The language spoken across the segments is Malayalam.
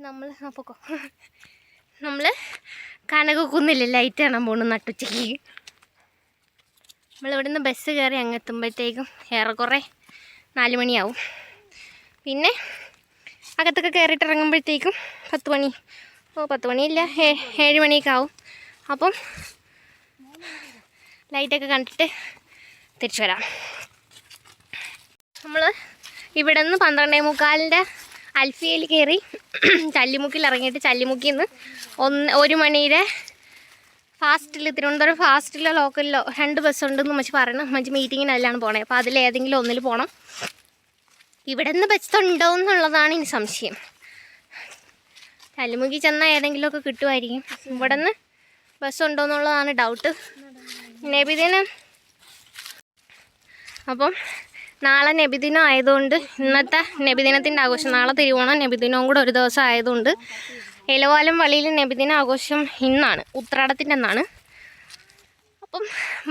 നമ്മൾ പൊക്കോ നമ്മൾ കനകക്കുന്നില്ല ലൈറ്റ് കാണാൻ പോകുന്നു നട്ടുച്ചയ്ക്ക്. നമ്മളിവിടെ നിന്ന് ബസ് കയറി അങ്ങെത്തുമ്പോഴത്തേക്കും ഏറെക്കുറെ 4 മണിയാവും. പിന്നെ അകത്തൊക്കെ കയറിയിട്ട് ഇറങ്ങുമ്പോഴത്തേക്കും 10 മണി 10 മണിയില്ല 7 മണിയൊക്കെ ആവും. അപ്പം ലൈറ്റൊക്കെ കണ്ടിട്ട് തിരിച്ചു വരാം. നമ്മൾ ഇവിടെ നിന്ന് 12:45 അൽഫിയയിൽ കയറി ചല്ലിമുക്കിൽ ഇറങ്ങിയിട്ട് ചല്ലിമുക്കിൽ നിന്ന് 1 മണിയുടെ ഫാസ്റ്റിൽ തിരുവനന്തപുരം ഫാസ്റ്റിലോ ലോക്കലിലോ 2 ബസ്സുണ്ടെന്ന് മച്ചി പറയണം. മച്ചി മീറ്റിങ്ങിനെല്ലാം പോണേ. അപ്പോൾ അതിലേതെങ്കിലും ഒന്നിൽ പോകണം. ഇവിടെ നിന്ന് ബസ് ഉണ്ടോ എന്നുള്ളതാണ് ഇനി സംശയം. ചല്ലിമുക്കി ചെന്നാൽ ഏതെങ്കിലുമൊക്കെ കിട്ടുമായിരിക്കും. ഇവിടെ നിന്ന് ബസ് ഉണ്ടോ എന്നുള്ളതാണ് ഡൗട്ട്. നബിദിനം അപ്പം നാളെ നബിദിനം ആയതുകൊണ്ട് ഇന്നത്തെ നബിദിനത്തിൻ്റെ ആഘോഷം, നാളെ തിരുവോണം നബിദിനവും കൂടെ ഒരു ദിവസം ആയതുകൊണ്ട് ഇലവാലം വള്ളിയിൽ നബിദിന ആഘോഷം ഇന്നാണ്, ഉത്രാടത്തിൻ്റെ അന്നാണ്. അപ്പം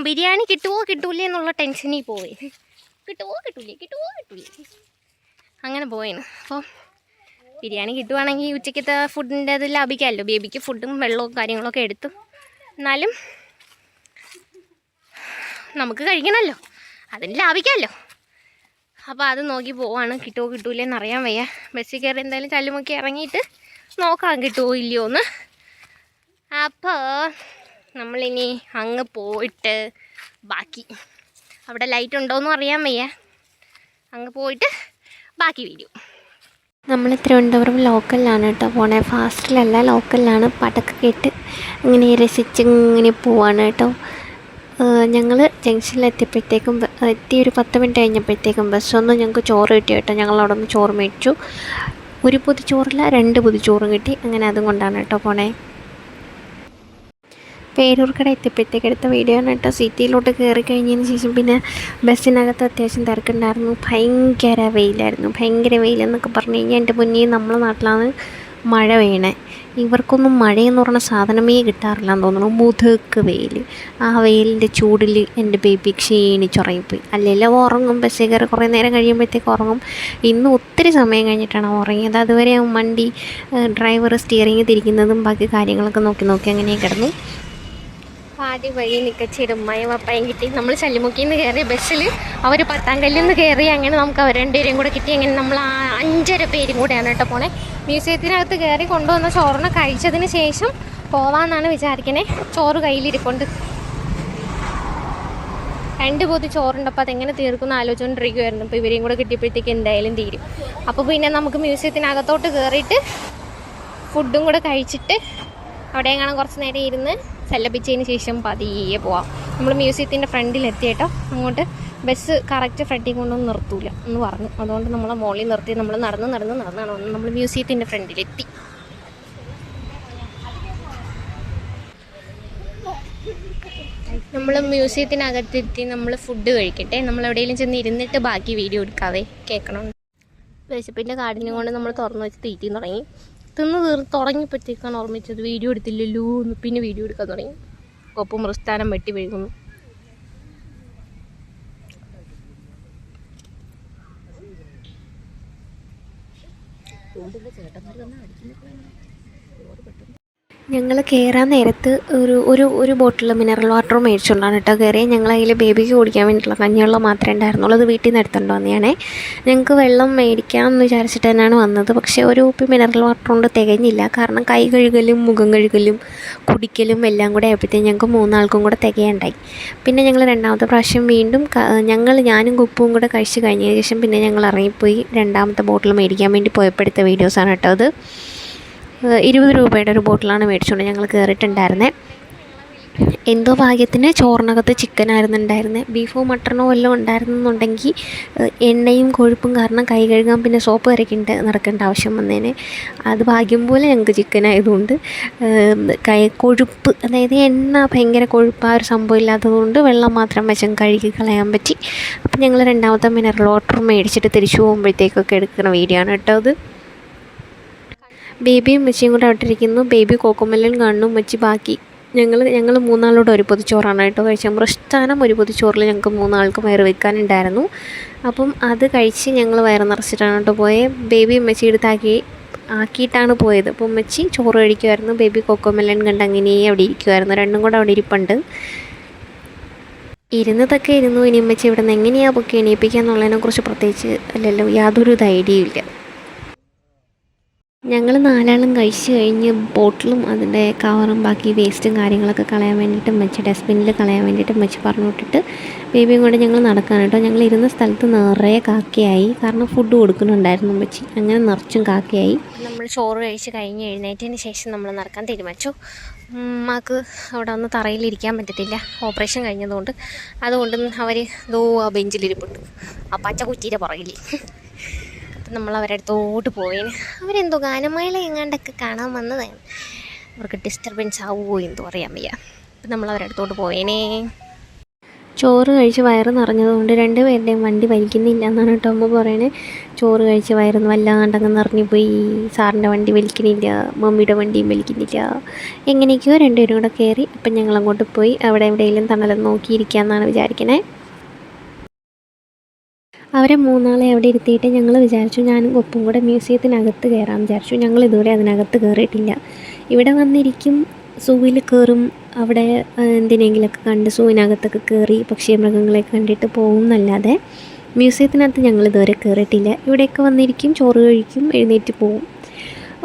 ബിരിയാണി കിട്ടുമോ കിട്ടൂലേ എന്നുള്ള ടെൻഷനിൽ പോയി. കിട്ടുമോ കിട്ടൂലേ അങ്ങനെ പോയേന്. അപ്പം ബിരിയാണി കിട്ടുവാണെങ്കിൽ ഉച്ചയ്ക്കത്തെ ഫുഡിൻ്റെ അത് ലാഭിക്കാമല്ലോ. ബേബിക്ക് ഫുഡും വെള്ളവും കാര്യങ്ങളൊക്കെ എടുത്തു. എന്നാലും നമുക്ക് കഴിക്കണമല്ലോ, അതിന് ലാഭിക്കാമല്ലോ. അപ്പോൾ അത് നോക്കി പോവാണ്. കിട്ടുമോ കിട്ടൂലേന്ന് അറിയാൻ വയ്യ. ബസ്സിൽ കയറി എന്തായാലും ചല്ലുമുക്കി ഇറങ്ങിയിട്ട് നോക്കാം കിട്ടുമോ ഇല്ലയോ എന്ന്. അപ്പോൾ നമ്മളിനി അങ്ങ് പോയിട്ട് ബാക്കി അവിടെ ലൈറ്റ് ഉണ്ടോയെന്നും അറിയാൻ വയ്യ. അങ്ങ് പോയിട്ട് ബാക്കി വീഡിയോ. നമ്മൾ തിരുവനന്തപുരം ലോക്കലിലാണ് കേട്ടോ പോണേ. ഫാസ്റ്റിലല്ല, ലോക്കലിലാണ്. പടക്കം കേട്ട് ഇങ്ങനെ രസിച്ച് ഇങ്ങനെ പോവാണ് കേട്ടോ. ഞങ്ങൾ ജംഗ്ഷനിലെത്തിയപ്പോഴത്തേക്കും ഒരു 10 മിനിറ്റ് കഴിഞ്ഞപ്പോഴത്തേക്കും ബസ്സൊന്നും ഞങ്ങൾക്ക് ചോറ് കിട്ടി കേട്ടോ. ഞങ്ങളവിടെ നിന്ന് ചോറ് മേടിച്ചു. 1 പൊതി ചോറില്ല 2 പൊതി ചോറും കിട്ടി. അങ്ങനെ അതും കൊണ്ടാണ് കേട്ടോ പോണേ. പേരൂർക്കട എത്തിയപ്പോഴത്തേക്ക് എടുത്ത വീഡിയോ ആണ് കേട്ടോ. സിറ്റിയിലോട്ട് കയറി കഴിഞ്ഞതിന് ശേഷം പിന്നെ ബസ്സിനകത്ത് അത്യാവശ്യം തിരക്കുണ്ടായിരുന്നു. ഭയങ്കര വെയിലായിരുന്നു. ഭയങ്കര വെയിലെന്നൊക്കെ പറഞ്ഞു കഴിഞ്ഞാൽ എൻ്റെ മുന്നേ നമ്മളെ നാട്ടിലാണ് മഴ പെയ്യണേ. ഇവർക്കൊന്നും മഴയെന്ന് പറഞ്ഞ സാധനമേ കിട്ടാറില്ലെന്ന് തോന്നുന്നു. മുതുക്ക് വെയിൽ. ആ വെയിലിൻ്റെ ചൂടിൽ എൻ്റെ ബേബി ക്ഷീണിച്ചുറങ്ങിപ്പോയി. അല്ലെങ്കിൽ ഉറങ്ങും, ബസ്സിൽ കയറി കുറേ നേരം കഴിയുമ്പോഴത്തേക്ക് ഉറങ്ങും. ഇന്ന് ഒത്തിരി സമയം കഴിഞ്ഞിട്ടാണ് ഉറങ്ങിയത്. അതുവരെ വണ്ടി ഡ്രൈവർ സ്റ്റിയറിങ് തിരിക്കുന്നതും ബാക്കി കാര്യങ്ങളൊക്കെ നോക്കി അങ്ങനെ കിടന്നു. പാതി വഴി നിക്കച്ചിടും മയവപ്പയും കിട്ടി. നമ്മൾ ചല്ലിമുക്കിൽ നിന്ന് കയറി ബസ്സിൽ അവർ 10-ാം കല്ലിൽ നിന്ന് കയറി. അങ്ങനെ നമുക്ക് അവർ 2 പേരും കൂടെ കിട്ടി. അങ്ങനെ നമ്മൾ 5.5 പേരും കൂടെയാണ് കേട്ടോ പോണേ. മ്യൂസിയത്തിനകത്ത് കയറി കൊണ്ടുവന്ന ചോറിനെ കഴിച്ചതിന് ശേഷം പോവാമെന്നാണ് വിചാരിക്കണേ. ചോറ് കയ്യിലിരിക്കൊണ്ട് 2 പൊതി ചോറുണ്ട്. അപ്പോൾ അതെങ്ങനെ തീർക്കുമെന്ന് ആലോചിച്ചുകൊണ്ടിരിക്കുമായിരുന്നു. അപ്പോൾ ഇവരെയും കൂടെ കിട്ടിയപ്പോഴത്തേക്ക് എന്തായാലും തീരും. അപ്പോൾ പിന്നെ നമുക്ക് മ്യൂസിയത്തിനകത്തോട്ട് കയറിയിട്ട് ഫുഡും കൂടെ കഴിച്ചിട്ട് അവിടെ എങ്ങാനും കുറച്ച് നേരം ഇരുന്ന് സല്ലപിച്ചതിന് ശേഷം പതിയെ പോവാം. നമ്മൾ മ്യൂസിയത്തിൻ്റെ ഫ്രണ്ടിലെത്തി കേട്ടോ. അങ്ങോട്ട് ബസ് കറക്റ്റ് ഫ്രണ്ടിൽ കൊണ്ടൊന്നും നിർത്തൂല എന്ന് പറഞ്ഞു. അതുകൊണ്ട് നമ്മളെ മോളിൽ നിർത്തി നമ്മൾ നടന്നാണ് നമ്മൾ മ്യൂസിയത്തിൻ്റെ ഫ്രണ്ടിലെത്തി. നമ്മൾ മ്യൂസിയത്തിനകത്തെത്തി നമ്മൾ ഫുഡ് കഴിക്കട്ടെ. നമ്മൾ എവിടെയെങ്കിലും ചെന്ന് ഇരുന്നിട്ട് ബാക്കി വീഡിയോ എടുക്കാവേ. കേൾക്കണം. വിശപ്പിൻ്റെ കാർഡിനെ കൊണ്ട് നമ്മൾ തുറന്നു വെച്ച് തീറ്റി തുടങ്ങി. തുടങ്ങിയപ്പോഴത്തേക്കാണ് ഓർമ്മിച്ചത് വീഡിയോ എടുത്തില്ലല്ലോ എന്ന്. പിന്നെ വീഡിയോ എടുക്കാൻ തുടങ്ങി. ഒപ്പം പ്രസ്ഥാനം വെട്ടി വീഴുന്നു. ഞങ്ങൾ കയറാൻ നേരത്ത് ഒരു ബോട്ടിൽ മിനറൽ വാട്ടർ മേടിച്ചുകൊണ്ടാണ് കേട്ടോ കയറിയത്. ഞങ്ങൾ അതിൽ ബേബിക്ക് കുടിക്കാൻ വേണ്ടിയിട്ടുള്ള കഞ്ഞിവെള്ളം മാത്രമേ ഉണ്ടായിരുന്നുള്ളൂ. അത് വീട്ടിൽ നിന്ന് എടുത്തുകൊണ്ട് വന്നതാണേ. ഞങ്ങൾക്ക് വെള്ളം മേടിക്കാമെന്ന് വിചാരിച്ചിട്ട് തന്നെയാണ് വന്നത്. പക്ഷേ ഒരു കുപ്പി മിനറൽ വാട്ടർ കൊണ്ട് തികഞ്ഞില്ല. കാരണം കൈ കഴുകലും മുഖം കഴുകലും കുടിക്കലും എല്ലാം കൂടെ ആയപ്പോഴത്തേക്കും ഞങ്ങൾക്ക് 3 ആൾക്കും കൂടെ തികയുണ്ടായി. പിന്നെ ഞങ്ങൾ 2ാമത്തെ പ്രാവശ്യം വീണ്ടും ഞാനും കുപ്പും കൂടെ കഴിച്ച് കഴിഞ്ഞതിന് ശേഷം പിന്നെ ഞങ്ങൾ ഇറങ്ങിപ്പോയി 2ാമത്തെ ബോട്ടിൽ മേടിക്കാൻ വേണ്ടി പോയപ്പോഴത്തെ വീഡിയോസാണ് കേട്ടോ അത്. 20 രൂപയുടെ ഒരു ബോട്ടിലാണ് മേടിച്ചുകൊണ്ട് ഞങ്ങൾ കയറിയിട്ടുണ്ടായിരുന്നത്. എന്തോ ഭാഗ്യത്തിന് ചോറിനകത്ത് ചിക്കനായിരുന്നു ഉണ്ടായിരുന്നത്. ബീഫോ മട്ടണോ വല്ലതും ഉണ്ടായിരുന്നെന്നുണ്ടെങ്കിൽ എണ്ണയും കൊഴുപ്പും കാരണം കൈ കഴുകാൻ പിന്നെ സോപ്പ് വരയ്ക്കേണ്ട നടക്കേണ്ട ആവശ്യം വന്നേനെ. അത് ഭാഗ്യം പോലെ ഞങ്ങൾക്ക് ചിക്കനായതുകൊണ്ട് കൊഴുപ്പ്, അതായത് എണ്ണ ഭയങ്കര കൊഴുപ്പ് ആ ഒരു സംഭവം ഇല്ലാത്തതുകൊണ്ട് വെള്ളം മാത്രം വെച്ചും കഴുകി കളയാൻ പറ്റി. അപ്പം ഞങ്ങൾ 2ാമത്തെ മിനറൽ വാട്ടർ മേടിച്ചിട്ട് തിരിച്ചു പോകുമ്പോഴത്തേക്കൊക്കെ എടുക്കുന്ന വീഡിയോ ആണ് കേട്ടോ അത്. ബേബിയും മച്ചിയും കൂടെ അവിട്ടിരിക്കുന്നു. ബേബി കോക്കോമെല്ലൻ കാണുന്നു, മച്ചി ബാക്കി. ഞങ്ങൾ 3 ആളോട് 1 പൊതി ചോറാണ് കേട്ടോ കഴിച്ചത്. മൃഷ്ടാനം 1 പൊതി ചോറിൽ ഞങ്ങൾക്ക് 3 ആൾക്കും വയറ് വെക്കാനുണ്ടായിരുന്നു. അപ്പം അത് കഴിച്ച് ഞങ്ങൾ വയറ് നിറച്ചിട്ടാണ് കേട്ടോ പോയത്. ബേബി മച്ചി എടുത്താക്കി ആക്കിയിട്ടാണ് പോയത്. അപ്പോൾ ഉമ്മച്ചി ചോറ് കഴിക്കുമായിരുന്നു, ബേബി കൊക്കോമെലൻ കണ്ട് അങ്ങനെ അവിടെ ഇരിക്കുമായിരുന്നു. രണ്ടും കൂടെ അവിടെ ഇരിപ്പുണ്ട്. ഇരുന്നതൊക്കെ ഇരുന്നു. ഇനി ഉമ്മച്ചി ഇവിടെ നിന്ന് എങ്ങനെയാണ് പൊക്കി എണീപ്പിക്കുക എന്നുള്ളതിനെക്കുറിച്ച് പ്രത്യേകിച്ച് അല്ലല്ലോ യാതൊരു ഐഡിയയും ഇല്ല. ഞങ്ങൾ 4 ആളും കഴിച്ച് കഴിഞ്ഞ് ബോട്ടിലും അതിൻ്റെ കവറും ബാക്കി വേസ്റ്റും കാര്യങ്ങളൊക്കെ കളയാൻ വേണ്ടിയിട്ട് ഉമ്മച്ചി ഡസ്റ്റ്ബിന്നിൽ കളയാൻ വേണ്ടിയിട്ട് ഉമ്മച്ചി പറഞ്ഞു വിട്ടിട്ട് ബേബിയും കൊണ്ട് ഞങ്ങൾ നടക്കാൻ കേട്ടോ. ഞങ്ങൾ ഇരുന്ന സ്ഥലത്ത് നിറയെ കാക്കയായി, കാരണം ഫുഡ് കൊടുക്കുന്നുണ്ടായിരുന്നു ഉമ്മച്ചി. അങ്ങനെ നിറച്ചും കാക്കയായി. നമ്മൾ ചോറ് കഴിച്ച് കഴിഞ്ഞ് എഴുന്നേറ്റതിന് ശേഷം നമ്മൾ നടക്കാൻ തീരുമാനിച്ചു. ഉമ്മക്ക് അവിടെ ഒന്ന് തറയിലിരിക്കാൻ പറ്റത്തില്ല, ഓപ്പറേഷൻ കഴിഞ്ഞതുകൊണ്ട്. അതുകൊണ്ട് അവർ ആ ബെഞ്ചിലിരിപ്പുണ്ട്, ആ പച്ച കുറ്റിയുടെ പുറകിൽ. നമ്മൾ അവരുടെ അടുത്തോട്ട് പോയേന്. അവരെന്തോ ഗാനമേള എങ്ങാണ്ടൊക്കെ കാണാൻ വന്നതാണ്. അവർക്ക് ഡിസ്റ്റർബൻസ് ആവുമോ എന്തോ അറിയാൻ വയ്യ. അപ്പം നമ്മൾ അവരുടെ അടുത്തോട്ട് പോയേനേ. ചോറ് കഴിച്ച് വയറ് നിറഞ്ഞതുകൊണ്ട് 2 പേരുടെയും വണ്ടി വലിക്കുന്നില്ല എന്നാണ് കേട്ടോ അമ്മ പറയണേ. ചോറ് കഴിച്ച് വയറ് വല്ലാണ്ടങ്ങ് നിറഞ്ഞു പോയി. സാറിൻ്റെ വണ്ടി വലിക്കുന്നില്ല, മമ്മിയുടെ വണ്ടിയും വലിക്കുന്നില്ല. എങ്ങനെയൊക്കെയോ 2 പേരും കൂടെ കയറി. അപ്പം ഞങ്ങൾ അങ്ങോട്ട് പോയി അവിടെ എവിടെയെങ്കിലും തണലൊന്ന് നോക്കിയിരിക്കാമെന്നാണ് വിചാരിക്കണേ. അവരെ 3 ആളെ അവിടെ ഇരുത്തിയിട്ട് ഞങ്ങൾ വിചാരിച്ചു ഞാനും ഒപ്പം കൂടെ മ്യൂസിയത്തിനകത്ത് കയറാമെന്ന് വിചാരിച്ചു. ഞങ്ങൾ ഇതുവരെ അതിനകത്ത് കയറിയിട്ടില്ല. ഇവിടെ വന്നിരിക്കും, സൂവിൽ കയറും, അവിടെ എന്തിനെങ്കിലുമൊക്കെ കണ്ട് സൂവിനകത്തൊക്കെ കയറി പക്ഷേ മൃഗങ്ങളെ കണ്ടിട്ട് പോകും എന്നല്ലാതെ മ്യൂസിയത്തിനകത്ത് ഞങ്ങൾ ഇതുവരെ കയറിയിട്ടില്ല. ഇവിടെയൊക്കെ വന്നിരിക്കും, ചോറ് കഴിക്കും, എഴുന്നേറ്റ് പോകും,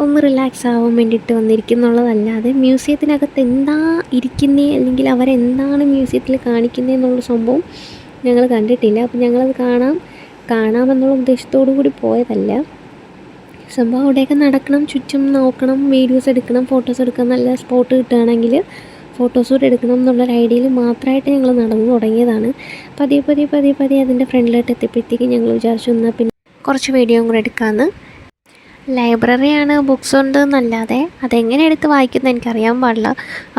ഒന്ന് റിലാക്സ് ആവാൻ വേണ്ടിയിട്ട് വന്നിരിക്കും എന്നുള്ളതല്ലാതെ മ്യൂസിയത്തിനകത്ത് എന്താ ഇരിക്കുന്നത് അല്ലെങ്കിൽ അവരെന്താണ് മ്യൂസിയത്തിൽ കാണിക്കുന്നത് എന്നുള്ള സംഭവം ഞങ്ങൾ കണ്ടിട്ടില്ല. അപ്പോൾ ഞങ്ങളത് കാണാമെന്നുള്ള ഉദ്ദേശത്തോടു കൂടി പോയതല്ല. സംഭവം അവിടെയൊക്കെ നടക്കണം, ചുറ്റും നോക്കണം, വീഡിയോസ് എടുക്കണം, ഫോട്ടോസ് എടുക്കണം, നല്ല സ്പോട്ട് കിട്ടുകയാണെങ്കിൽ ഫോട്ടോസ് കൂടെ എടുക്കണം എന്നുള്ളൊരു ഐഡിയയിൽ മാത്രമായിട്ട് ഞങ്ങൾ നടന്നു തുടങ്ങിയതാണ്. പതിയെ അതിൻ്റെ ഫ്രണ്ടിലോട്ട് എത്തിയപ്പോഴത്തേക്ക് ഞങ്ങൾ വിചാരിച്ചു എന്നാൽ പിന്നെ കുറച്ച് വീഡിയോയും കൂടെ എടുക്കാമെന്ന്. ലൈബ്രറിയാണ്, ബുക്സ് ഉണ്ട് എന്നല്ലാതെ അതെങ്ങനെ എടുത്ത് വായിക്കുന്നത് എനിക്കറിയാൻ പാടില്ല.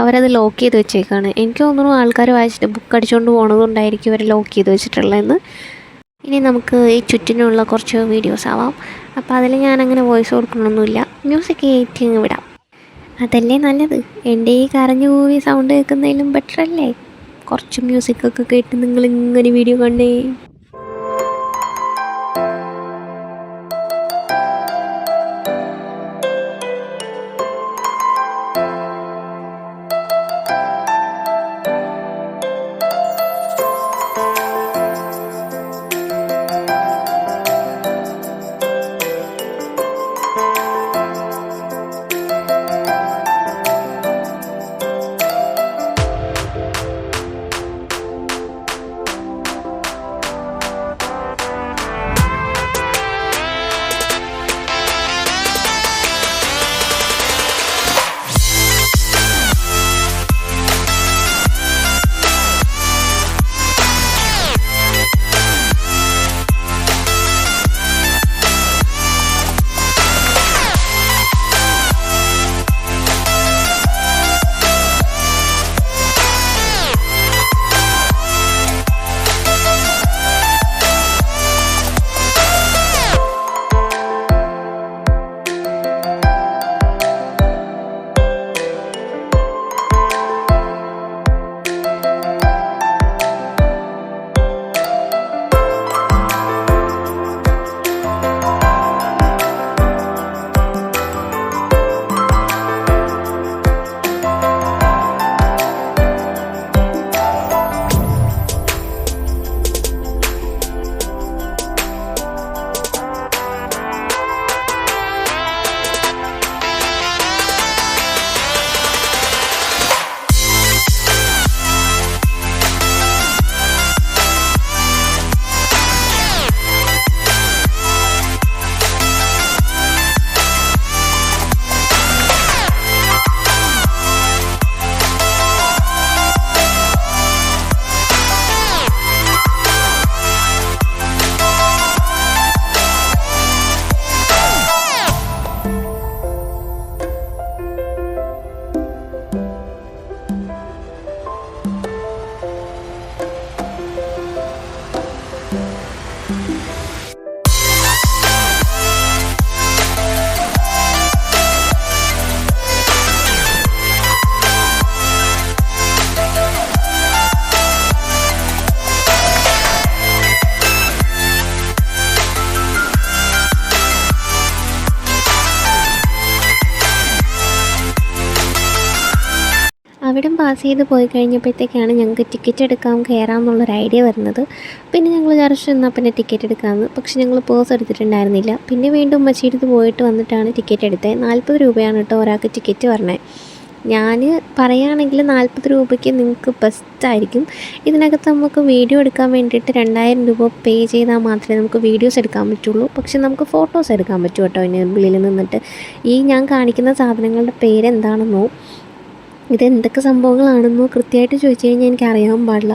അവരത് ലോക്ക് ചെയ്ത് വെച്ചേക്കാണ്. എനിക്ക് തോന്നുന്നു ആൾക്കാർ വായിച്ചിട്ട് ബുക്ക് അടിച്ചുകൊണ്ട് പോകണതുകൊണ്ടായിരിക്കും അവർ ലോക്ക് ചെയ്ത് വെച്ചിട്ടുള്ളതെന്ന്. ഇനി നമുക്ക് ഈ ചുറ്റിനുള്ള കുറച്ച് വീഡിയോസ് ആവാം. അപ്പോൾ അതിൽ ഞാനങ്ങനെ വോയിസ് കൊടുക്കണമൊന്നുമില്ല, മ്യൂസിക് കയറ്റി വിടാം. അതല്ലേ നല്ലത്. എൻ്റെ ഈ കരഞ്ഞു പോയി സൗണ്ട് കേൾക്കുന്നതിലും ബെറ്റർ അല്ലേ കുറച്ച് മ്യൂസിക്കൊക്കെ കേട്ട് നിങ്ങളിങ്ങനെ വീഡിയോ കണ്ടേ. അവിടം പാസ് ചെയ്ത് പോയി കഴിഞ്ഞപ്പോഴത്തേക്കാണ് ഞങ്ങൾക്ക് ടിക്കറ്റ് എടുക്കാം കയറാം എന്നുള്ളൊരു ഐഡിയ വരുന്നത്. പിന്നെ ഞങ്ങൾ വിചാരിച്ചു എന്നാൽ പിന്നെ ടിക്കറ്റ് എടുക്കാമെന്ന്. പക്ഷെ ഞങ്ങൾ പേഴ്സ് എടുത്തിട്ടുണ്ടായിരുന്നില്ല. പിന്നെ വീണ്ടും ഉമ്മച്ചിയെടുത്ത് പോയിട്ട് വന്നിട്ടാണ് ടിക്കറ്റ് എടുത്തത്. 40 രൂപയാണ് കേട്ടോ ഒരാൾക്ക് ടിക്കറ്റ് പറഞ്ഞത്. ഞാൻ പറയുകയാണെങ്കിൽ 40 രൂപയ്ക്ക് നിങ്ങൾക്ക് ബെസ്റ്റായിരിക്കും. ഇതിനകത്ത് നമുക്ക് വീഡിയോ എടുക്കാൻ വേണ്ടിയിട്ട് 2000 രൂപ പേ ചെയ്താൽ മാത്രമേ നമുക്ക് വീഡിയോസ് എടുക്കാൻ പറ്റുള്ളൂ. പക്ഷെ നമുക്ക് ഫോട്ടോസ് എടുക്കാൻ പറ്റും കേട്ടോ അതിന് ഉള്ളിൽ നിന്നിട്ട്. ഈ ഞാൻ കാണിക്കുന്ന സാധനങ്ങളുടെ പേരെന്താണെന്നോ ഇതെന്തൊക്കെ സംഭവങ്ങളാണെന്നോ കൃത്യമായിട്ട് ചോദിച്ചു കഴിഞ്ഞാൽ എനിക്ക് അറിയാൻ പാടില്ല.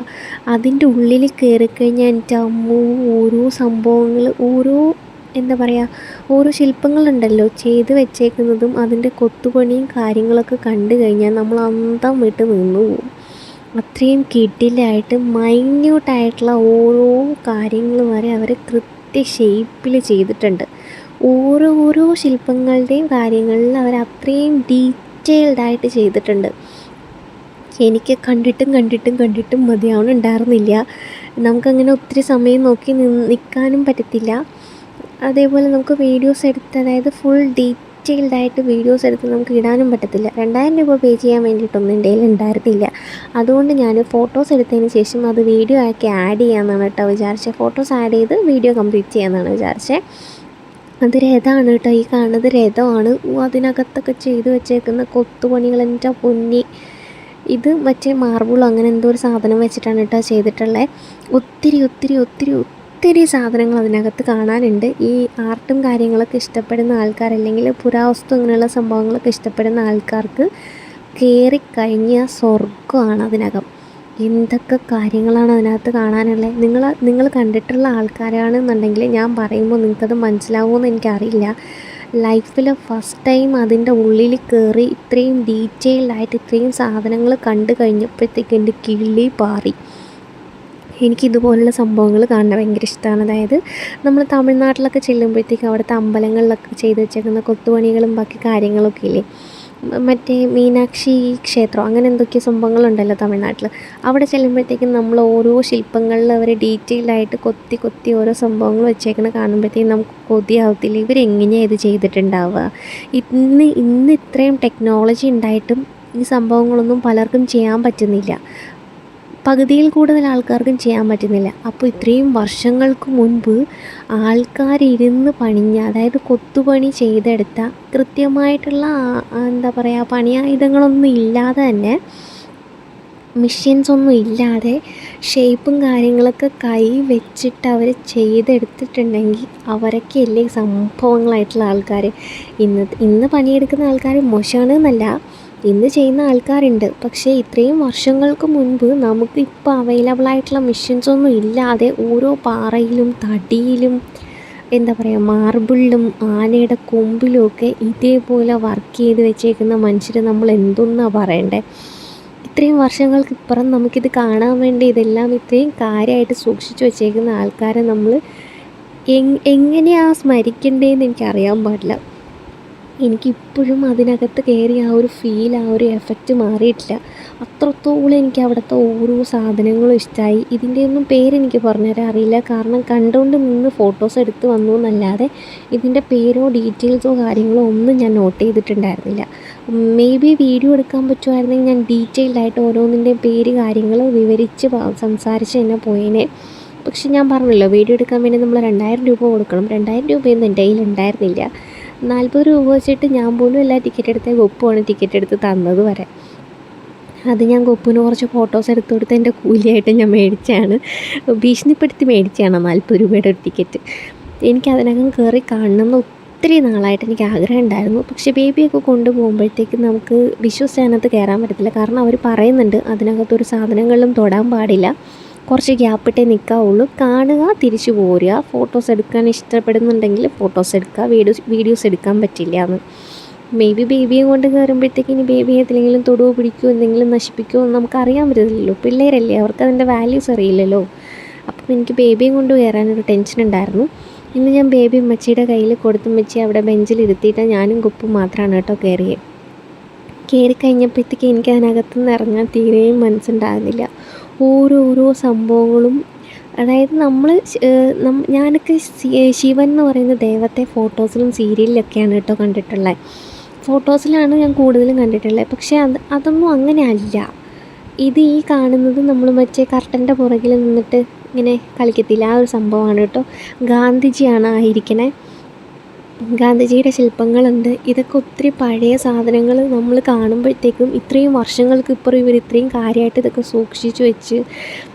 അതിൻ്റെ ഉള്ളിൽ കയറിക്കഴിഞ്ഞാൽ എൻ്റെ അമ്മോ ഓരോ സംഭവങ്ങൾ, എന്താ പറയുക, ഓരോ ശില്പങ്ങളുണ്ടല്ലോ ചെയ്ത് വെച്ചേക്കുന്നതും അതിൻ്റെ കൊത്തുപണിയും കാര്യങ്ങളൊക്കെ കണ്ടു കഴിഞ്ഞാൽ നമ്മൾ അന്തം വിട്ട് നിന്നു പോകും. അത്രയും കിടിലായിട്ട് മൈന്യൂട്ടായിട്ടുള്ള ഓരോ കാര്യങ്ങൾ വരെ അവർ കൃത്യ ഷേപ്പിൽ ചെയ്തിട്ടുണ്ട്. ഓരോ ശില്പങ്ങളുടെയും കാര്യങ്ങളിൽ അവർ അത്രയും ഡീറ്റെയിൽഡായിട്ട് ചെയ്തിട്ടുണ്ട്. എനിക്ക് കണ്ടിട്ടും മതിയാവണുണ്ടായിരുന്നില്ല. നമുക്കങ്ങനെ ഒത്തിരി സമയം നോക്കി നിൽക്കാനും പറ്റത്തില്ല. അതേപോലെ നമുക്ക് വീഡിയോസ് എടുത്ത്, അതായത് ഫുൾ ഡീറ്റെയിൽഡായിട്ട് വീഡിയോസ് എടുത്ത് നമുക്ക് ഇടാനും പറ്റത്തില്ല. 2000 രൂപ പേ ചെയ്യാൻ വേണ്ടിയിട്ടൊന്നും എൻ്റെ കയ്യിൽ ഉണ്ടായിരുന്നില്ല. അതുകൊണ്ട് ഞാൻ ഫോട്ടോസ് എടുത്തതിന് ശേഷം അത് വീഡിയോ ആക്കി ആഡ് ചെയ്യാമെന്നാണ് കേട്ടോ വിചാരിച്ചത്. ഫോട്ടോസ് ആഡ് ചെയ്ത് വീഡിയോ കംപ്ലീറ്റ് ചെയ്യാമെന്നാണ് വിചാരിച്ചത്. അത് രഥമാണ് കേട്ടോ, ഈ കാണുന്നത് രഥമാണ്. അതിനകത്തൊക്കെ ചെയ്ത് വെച്ചേക്കുന്ന കൊത്തുപണികൾ എൻ്റെ പൊന്നി. ഇത് മറ്റേ മാർബിളോ അങ്ങനെ എന്തോ ഒരു സാധനം വെച്ചിട്ടാണ് കേട്ടോ ചെയ്തിട്ടുള്ളത്. ഒത്തിരി സാധനങ്ങൾ അതിനകത്ത് കാണാനുണ്ട്. ഈ ആർട്ടും കാര്യങ്ങളൊക്കെ ഇഷ്ടപ്പെടുന്ന ആൾക്കാർ, അല്ലെങ്കിൽ പുരാവസ്തു അങ്ങനെയുള്ള സംഭവങ്ങളൊക്കെ ഇഷ്ടപ്പെടുന്ന ആൾക്കാർക്ക് കയറിക്കഴിഞ്ഞാൽ സ്വർഗ്ഗമാണ് അതിനകം. എന്തൊക്കെ കാര്യങ്ങളാണ് അതിനകത്ത് കാണാനുള്ളത്. നിങ്ങൾ കണ്ടിട്ടുള്ള ആൾക്കാരാണെന്നുണ്ടെങ്കിൽ ഞാൻ പറയുമ്പോൾ നിങ്ങൾക്കത് മനസ്സിലാവുമെന്ന് എനിക്കറിയില്ല. ലൈഫിൽ ഫസ്റ്റ് ടൈം അതിൻ്റെ ഉള്ളിൽ കയറി ഇത്രയും ഡീറ്റെയിൽഡായിട്ട് ഇത്രയും സാധനങ്ങൾ കണ്ടു കഴിഞ്ഞപ്പോഴത്തേക്ക് എൻ്റെ കിളി പാറി. എനിക്കിതുപോലുള്ള സംഭവങ്ങൾ കാണാൻ ഭയങ്കര ഇഷ്ടമാണ്. അതായത് നമ്മൾ തമിഴ്നാട്ടിലൊക്കെ ചെല്ലുമ്പോഴത്തേക്ക് അവിടുത്തെ അമ്പലങ്ങളിലൊക്കെ ചെയ്ത് വെച്ചേക്കുന്ന കൊത്തുപണികളും ബാക്കി കാര്യങ്ങളൊക്കെ ഇല്ലേ, മറ്റേ മീനാക്ഷി ക്ഷേത്രം അങ്ങനെ എന്തൊക്കെയോ സംഭവങ്ങളുണ്ടല്ലോ തമിഴ്നാട്ടിൽ. അവിടെ ചെല്ലുമ്പോഴത്തേക്കും നമ്മൾ ഓരോ ശില്പങ്ങളിൽ അവർ ഡീറ്റെയിൽഡായിട്ട് കൊത്തി ഓരോ സംഭവങ്ങൾ വെച്ചേക്കുന്നത് കാണുമ്പോഴത്തേക്കും നമുക്ക് കൊതിയാവത്തില്ല. ഇവരെങ്ങനെയാണ് ഇത് ചെയ്തിട്ടുണ്ടാവുക? ഇന്ന് ഇത്രയും ടെക്നോളജി ഉണ്ടായിട്ടും ഈ സംഭവങ്ങളൊന്നും പലർക്കും ചെയ്യാൻ പറ്റുന്നില്ല. പകുതിയിൽ കൂടുതൽ ആൾക്കാർക്കും ചെയ്യാൻ പറ്റുന്നില്ല. അപ്പോൾ ഇത്രയും വർഷങ്ങൾക്ക് മുൻപ് ആൾക്കാരിരുന്ന് പണിഞ്ഞ, അതായത് കൊത്തുപണി ചെയ്തെടുത്ത കൃത്യമായിട്ടുള്ള എന്താ പറയുക, പണിയായുധങ്ങളൊന്നും ഇല്ലാതെ തന്നെ, മെഷീൻസൊന്നും ഇല്ലാതെ ഷേപ്പും കാര്യങ്ങളൊക്കെ കൈ വെച്ചിട്ട് അവർ ചെയ്തെടുത്തിട്ടുണ്ടെങ്കിൽ അവരൊക്കെയല്ലേ സംഭവങ്ങളായിട്ടുള്ള ആൾക്കാർ. ഇന്ന് പണിയെടുക്കുന്ന ആൾക്കാർ മോശമാണെന്നല്ല, ഇന്ന് ചെയ്യുന്ന ആൾക്കാരുണ്ട്. പക്ഷേ ഇത്രയും വർഷങ്ങൾക്ക് മുൻപ് നമുക്ക് ഇപ്പോൾ അവൈലബിളായിട്ടുള്ള മെഷീൻസൊന്നും ഇല്ലാതെ ഓരോ പാറയിലും തടിയിലും എന്താ പറയുക, മാർബിളിലും ആനയുടെ കൊമ്പിലും ഒക്കെ ഇതേപോലെ വർക്ക് ചെയ്ത് വെച്ചേക്കുന്ന മനുഷ്യർ നമ്മൾ എന്തൊന്നാണ് പറയണ്ടേ? ഇത്രയും വർഷങ്ങൾക്ക് ഇപ്പുറം നമുക്കിത് കാണാൻ വേണ്ടി ഇതെല്ലാം ഇത്രയും കാര്യമായിട്ട് സൂക്ഷിച്ച് വെച്ചേക്കുന്ന ആൾക്കാരെ നമ്മൾ എങ്ങനെയാണ് സ്മരിക്കേണ്ടതെന്ന് എനിക്കറിയാൻ പാടില്ല. എനിക്കിപ്പോഴും അതിനകത്ത് കയറി ആ ഒരു ഫീൽ, ആ ഒരു എഫക്റ്റ് മാറിയിട്ടില്ല. അത്രത്തോളം എനിക്ക് അവിടുത്തെ ഓരോ സാധനങ്ങളും ഇഷ്ടമായി. ഇതിൻ്റെയൊന്നും പേരെനിക്ക് പറഞ്ഞുതരാൻ അറിയില്ല, കാരണം കണ്ടുകൊണ്ട് നിന്ന് ഫോട്ടോസ് എടുത്ത് വന്നു എന്നല്ലാതെ ഇതിൻ്റെ പേരോ ഡീറ്റെയിൽസോ കാര്യങ്ങളോ ഒന്നും ഞാൻ നോട്ട് ചെയ്തിട്ടുണ്ടായിരുന്നില്ല. മേ ബി വീഡിയോ എടുക്കാൻ പറ്റുമായിരുന്നെങ്കിൽ ഞാൻ ഡീറ്റെയിൽഡായിട്ട് ഓരോന്നിൻ്റെയും പേര് കാര്യങ്ങൾ വിവരിച്ച് സംസാരിച്ച് തന്നെ പോയേനെ. പക്ഷെ ഞാൻ പറഞ്ഞല്ലോ, വീഡിയോ എടുക്കാൻ വേണ്ടി നമ്മൾ 2000 രൂപ കൊടുക്കണം. 2000 രൂപയൊന്നും എൻ്റെ കയ്യിൽ ഉണ്ടായിരുന്നില്ല. 40 രൂപ വെച്ചിട്ട് ഞാൻ പോലും എല്ലാ ടിക്കറ്റ് എടുത്ത ഗൊപ്പുമാണ് ടിക്കറ്റ് എടുത്ത് തന്നത് വരെ. അത് ഞാൻ ഗൊപ്പിന് കുറച്ച് ഫോട്ടോസ് എടുത്ത് കൊടുത്ത് എൻ്റെ കൂലിയായിട്ട് ഞാൻ മേടിച്ചാണ്, ഭീഷണിപ്പെടുത്തി മേടിച്ചാണ് 40 രൂപയുടെ ഒരു ടിക്കറ്റ്. എനിക്കതിനകം കയറി കാണണമെന്ന് ഒത്തിരി നാളായിട്ട് എനിക്ക് ആഗ്രഹം ഉണ്ടായിരുന്നു. പക്ഷേ ബേബിയൊക്കെ കൊണ്ടുപോകുമ്പോഴത്തേക്ക് നമുക്ക് വിശ്വസിച്ചതിനകത്ത് കയറാൻ പറ്റത്തില്ല. കാരണം അവർ പറയുന്നുണ്ട് അതിനകത്തൊരു സാധനങ്ങളിലും തൊടാൻ പാടില്ല, കുറച്ച് ഗ്യാപ്പിട്ടേ നിൽക്കാവുള്ളൂ, കാണുക, തിരിച്ചു പോരുക, ഫോട്ടോസ് എടുക്കാൻ ഇഷ്ടപ്പെടുന്നുണ്ടെങ്കിൽ ഫോട്ടോസ് എടുക്കുക, വീഡിയോസ് എടുക്കാൻ പറ്റില്ല എന്ന്. മേ ബി ബേബിയെ കൊണ്ട് കയറുമ്പോഴത്തേക്ക് ഇനി ബേബിയെ എന്തെങ്കിലും തൊടുവോ പിടിക്കുമോ എന്തെങ്കിലും നശിപ്പിക്കുമോ നമുക്കറിയാൻ പറ്റില്ലല്ലോ. പിള്ളേരല്ലേ, അവർക്ക് അതിൻ്റെ വാല്യൂസ് അറിയില്ലല്ലോ. അപ്പം എനിക്ക് ബേബിയെ കൊണ്ട് കയറാനൊരു ടെൻഷൻ ഉണ്ടായിരുന്നു. ഇന്ന് ഞാൻ ബേബി അമ്മച്ചിയുടെ കയ്യിൽ കൊടുത്തും വെച്ച് അവിടെ ബെഞ്ചിൽ ഇരുത്തിയിട്ട് ഞാനും കുപ്പും മാത്രമാണ് കേട്ടോ കയറിയത്. കയറി കഴിഞ്ഞപ്പോഴത്തേക്ക് എനിക്ക് അതിനകത്ത് നിന്ന് ഇറങ്ങാൻ തീരെയും മനസ്സുണ്ടാകുന്നില്ല. ഓരോരോ സംഭവങ്ങളും, അതായത് ഞാനൊക്കെ ശിവൻ എന്ന് പറയുന്ന ദൈവത്തെ ഫോട്ടോസിലും സീരിയലിലൊക്കെയാണ് കേട്ടോ കണ്ടിട്ടുള്ളത്. ഫോട്ടോസിലാണ് ഞാൻ കൂടുതലും കണ്ടിട്ടുള്ളത്. പക്ഷേ അതൊന്നും അങ്ങനെ അല്ല. ഇത് ഈ കാണുന്നത് നമ്മൾ മറ്റേ കർട്ടൻ്റെ പുറകിൽ നിന്നിട്ട് ഇങ്ങനെ കളിക്കത്തില്ല, ആ ഒരു സംഭവമാണ് കേട്ടോ. ഗാന്ധിജിയാണ് ആയിരിക്കണേ. ഗാന്ധിജിയുടെ ശില്പങ്ങളുണ്ട്. ഇതൊക്കെ ഒത്തിരി പഴയ സാധനങ്ങൾ നമ്മൾ കാണുമ്പോഴത്തേക്കും ഇത്രയും വർഷങ്ങൾക്ക് ഇപ്പുറം ഇവർ ഇത്രയും കാര്യമായിട്ട് ഇതൊക്കെ സൂക്ഷിച്ച് വെച്ച്